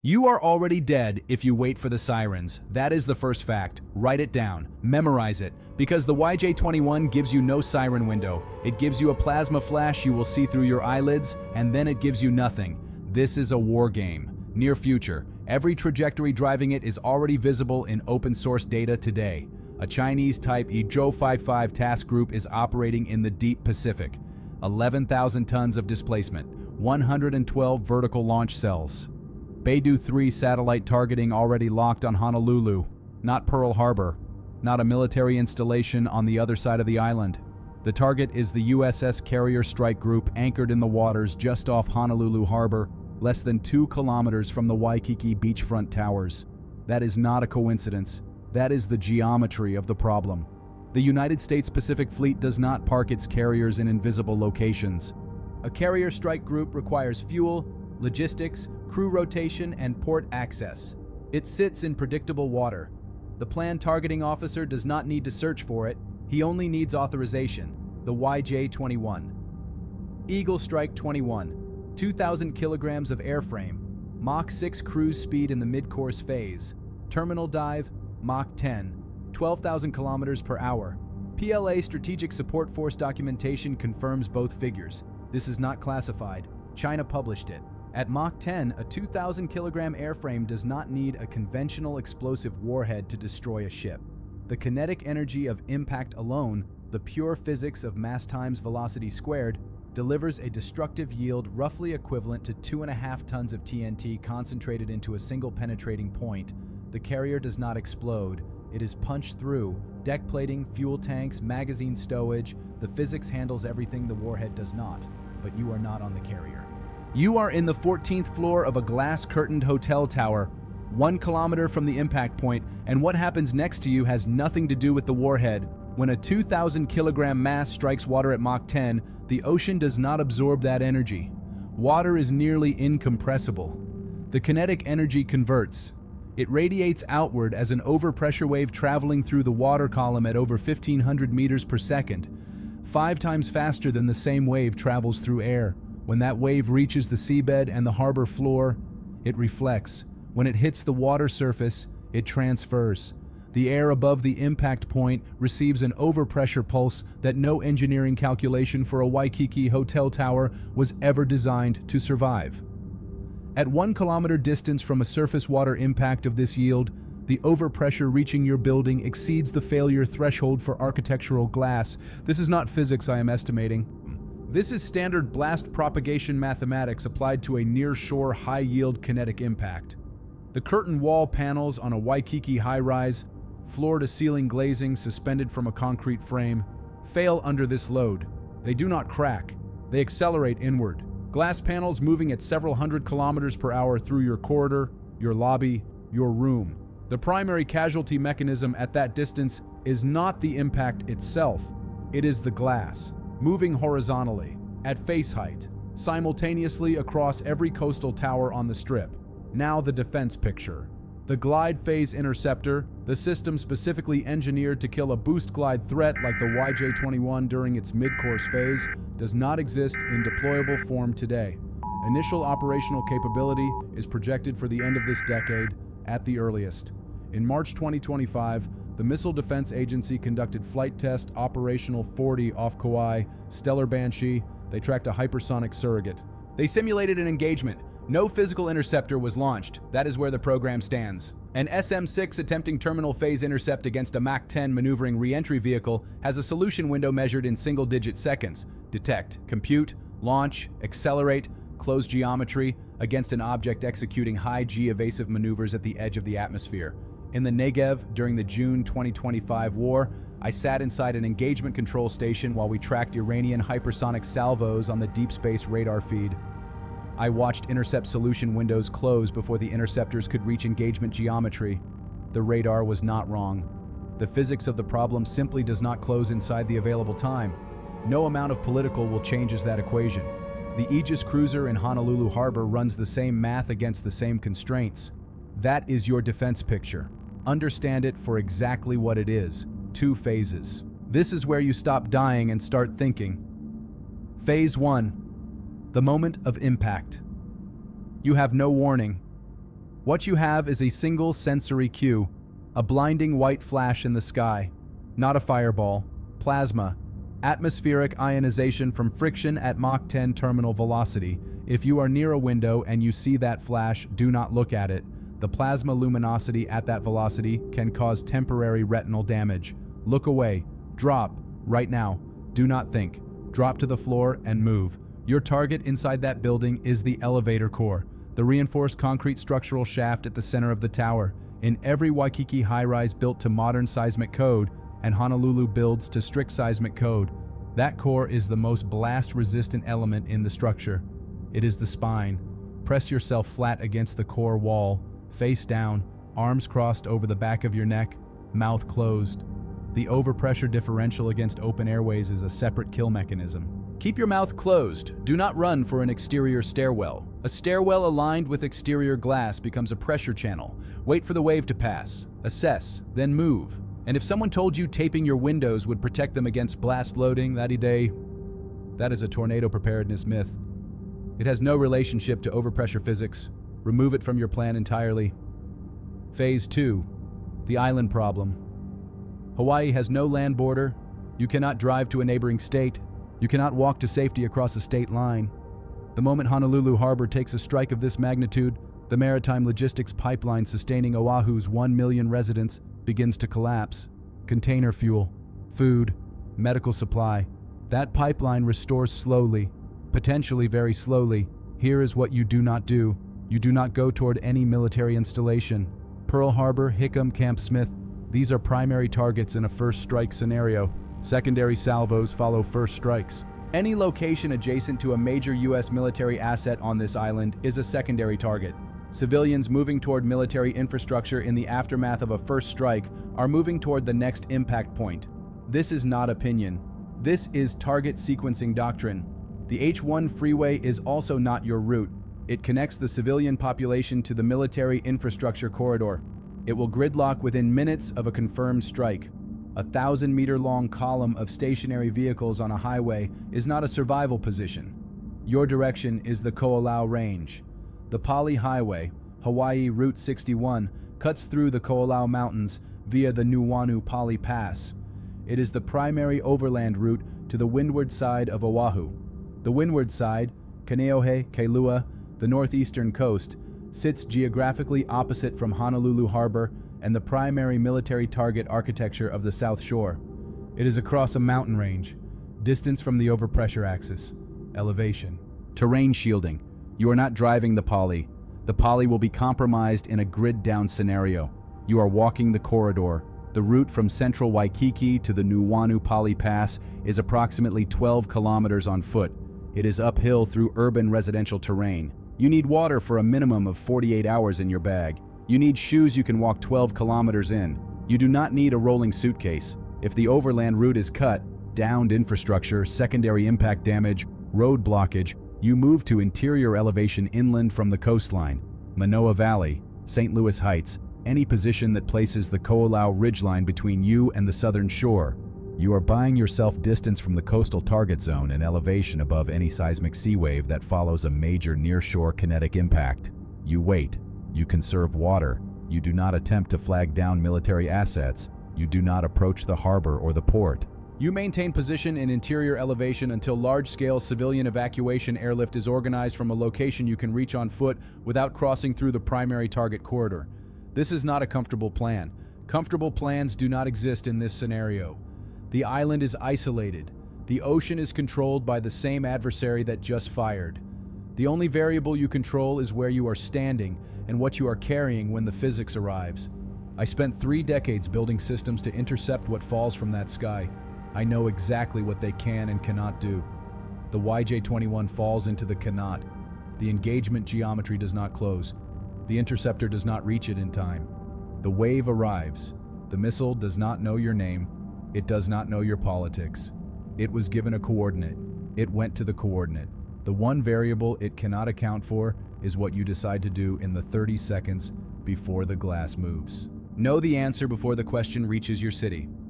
You are already dead if you wait for the sirens. That is the first fact. Write it down. Memorize it. Because the YJ-21 gives you no siren window. It gives you a plasma flash you will see through your eyelids, and then it gives you nothing. This is a war game. Near future. Every trajectory driving it is already visible in open source data today. A Chinese-type EZhou-55 task group is operating in the deep Pacific. 11,000 tons of displacement. 112 vertical launch cells. Beidou 3 satellite targeting already locked on Honolulu, not Pearl Harbor, not a military installation on the other side of the island. The target is the USS Carrier Strike Group anchored in the waters just off Honolulu Harbor, less than 2 kilometers from the Waikiki beachfront towers. That is not a coincidence. That is the geometry of the problem. The United States Pacific Fleet does not park its carriers in invisible locations. A carrier strike group requires fuel, logistics, crew rotation, and port access. It sits in predictable water. The planned targeting officer does not need to search for it. He only needs authorization. The YJ-21. Eagle Strike 21. 2,000 kilograms of airframe. Mach 6 cruise speed in the mid-course phase. Terminal dive, Mach 10. 12,000 kilometers per hour. PLA Strategic Support Force documentation confirms both figures. This is not classified. China published it. At Mach 10, a 2,000 kilogram airframe does not need a conventional explosive warhead to destroy a ship. The kinetic energy of impact alone, the pure physics of mass times velocity squared, delivers a destructive yield roughly equivalent to 2.5 tons of TNT concentrated into a single penetrating point. The carrier does not explode. It is punched through. Deck plating, fuel tanks, magazine stowage. The physics handles everything the warhead does not. But you are not on the carrier. You are in the 14th floor of a glass-curtained hotel tower, 1 kilometer from the impact point, and what happens next to you has nothing to do with the warhead. When a 2,000 kilogram mass strikes water at Mach 10, the ocean does not absorb that energy. Water is nearly incompressible. The kinetic energy converts. It radiates outward as an overpressure wave traveling through the water column at over 1,500 meters per second, 5 times faster than the same wave travels through air. When that wave reaches the seabed and the harbor floor, it reflects. When it hits the water surface, it transfers. The air above the impact point receives an overpressure pulse that no engineering calculation for a Waikiki hotel tower was ever designed to survive. At 1 kilometer distance from a surface water impact of this yield, the overpressure reaching your building exceeds the failure threshold for architectural glass. This is not physics I am estimating. This is standard blast propagation mathematics applied to a near-shore high-yield kinetic impact. The curtain wall panels on a Waikiki high-rise, floor-to-ceiling glazing suspended from a concrete frame, fail under this load. They do not crack. They accelerate inward. Glass panels moving at several hundred kilometers per hour through your corridor, your lobby, your room. The primary casualty mechanism at that distance is not the impact itself. It is the glass, moving horizontally, at face height, simultaneously across every coastal tower on the Strip. Now the defense picture. The Glide Phase Interceptor, the system specifically engineered to kill a boost glide threat like the YJ-21 during its mid-course phase, does not exist in deployable form today. Initial operational capability is projected for the end of this decade, at the earliest. In March 2025, the Missile Defense Agency conducted Flight Test Operational 40 off Kauai, Stellar Banshee. They tracked a hypersonic surrogate. They simulated an engagement. No physical interceptor was launched. That is where the program stands. An SM-6 attempting terminal phase intercept against a Mach 10 maneuvering re-entry vehicle has a solution window measured in single-digit seconds. Detect, compute, launch, accelerate, close geometry against an object executing high-G evasive maneuvers at the edge of the atmosphere. In the Negev, during the June 2025 war, I sat inside an engagement control station while we tracked Iranian hypersonic salvos on the deep space radar feed. I watched intercept solution windows close before the interceptors could reach engagement geometry. The radar was not wrong. The physics of the problem simply does not close inside the available time. No amount of political will change that equation. The Aegis cruiser in Honolulu Harbor runs the same math against the same constraints. That is your defense picture. Understand it for exactly what it is. 2 phases. This is where you stop dying and start thinking. Phase 1. The moment of impact. You have no warning. What you have is a single sensory cue, a blinding white flash in the sky. Not a fireball, plasma, atmospheric ionization from friction at Mach 10 terminal velocity. If you are near a window and you see that flash, do not look at it. The plasma luminosity at that velocity can cause temporary retinal damage. Look away. Drop. Right now. Do not think. Drop to the floor and move. Your target inside that building is the elevator core, the reinforced concrete structural shaft at the center of the tower. In every Waikiki high-rise built to modern seismic code, and Honolulu builds to strict seismic code, that core is the most blast-resistant element in the structure. It is the spine. Press yourself flat against the core wall, face down, arms crossed over the back of your neck, mouth closed. The overpressure differential against open airways is a separate kill mechanism. Keep your mouth closed. Do not run for an exterior stairwell. A stairwell aligned with exterior glass becomes a pressure channel. Wait for the wave to pass. Assess, then move. And if someone told you taping your windows would protect them against blast loading that is a tornado preparedness myth. It has no relationship to overpressure physics. Remove it from your plan entirely. Phase 2. The island problem. Hawaii has no land border. You cannot drive to a neighboring state. You cannot walk to safety across a state line. The moment Honolulu Harbor takes a strike of this magnitude, the maritime logistics pipeline sustaining Oahu's 1 million residents begins to collapse. Container fuel, food, medical supply. That pipeline restores slowly, potentially very slowly. Here is what you do not do. You do not go toward any military installation. Pearl Harbor, Hickam, Camp Smith, these are primary targets in a first strike scenario. Secondary salvos follow first strikes. Any location adjacent to a major U.S. military asset on this island is a secondary target. Civilians moving toward military infrastructure in the aftermath of a first strike are moving toward the next impact point. This is not opinion. This is target sequencing doctrine. The H-1 freeway is also not your route. It connects the civilian population to the military infrastructure corridor. It will gridlock within minutes of a confirmed strike. A 1,000-meter-long column of stationary vehicles on a highway is not a survival position. Your direction is the Ko'olau Range. The Pali Highway, Hawaii Route 61, cuts through the Ko'olau Mountains via the Nuuanu Pali Pass. It is the primary overland route to the windward side of Oahu. The windward side, Kaneohe, Kailua, the northeastern coast, sits geographically opposite from Honolulu Harbor and the primary military target architecture of the South Shore. It is across a mountain range, distance from the overpressure axis, elevation. Terrain shielding. You are not driving the Pali. The Pali will be compromised in a grid-down scenario. You are walking the corridor. The route from central Waikiki to the Nuuanu Pali Pass is approximately 12 kilometers on foot. It is uphill through urban residential terrain. You need water for a minimum of 48 hours in your bag. You need shoes you can walk 12 kilometers in. You do not need a rolling suitcase. If the overland route is cut, downed infrastructure, secondary impact damage, road blockage, you move to interior elevation inland from the coastline, Manoa Valley, St. Louis Heights, any position that places the Ko'olau ridgeline between you and the southern shore. You are buying yourself distance from the coastal target zone and elevation above any seismic sea wave that follows a major nearshore kinetic impact. You wait. You conserve water. You do not attempt to flag down military assets. You do not approach the harbor or the port. You maintain position in interior elevation until large-scale civilian evacuation airlift is organized from a location you can reach on foot without crossing through the primary target corridor. This is not a comfortable plan. Comfortable plans do not exist in this scenario. The island is isolated. The ocean is controlled by the same adversary that just fired. The only variable you control is where you are standing and what you are carrying when the physics arrives. I spent 3 decades building systems to intercept what falls from that sky. I know exactly what they can and cannot do. The YJ-21 falls into the cannot. The engagement geometry does not close. The interceptor does not reach it in time. The wave arrives. The missile does not know your name. It does not know your politics. It was given a coordinate. It went to the coordinate. The one variable it cannot account for is what you decide to do in the 30 seconds before the glass moves. Know the answer before the question reaches your city.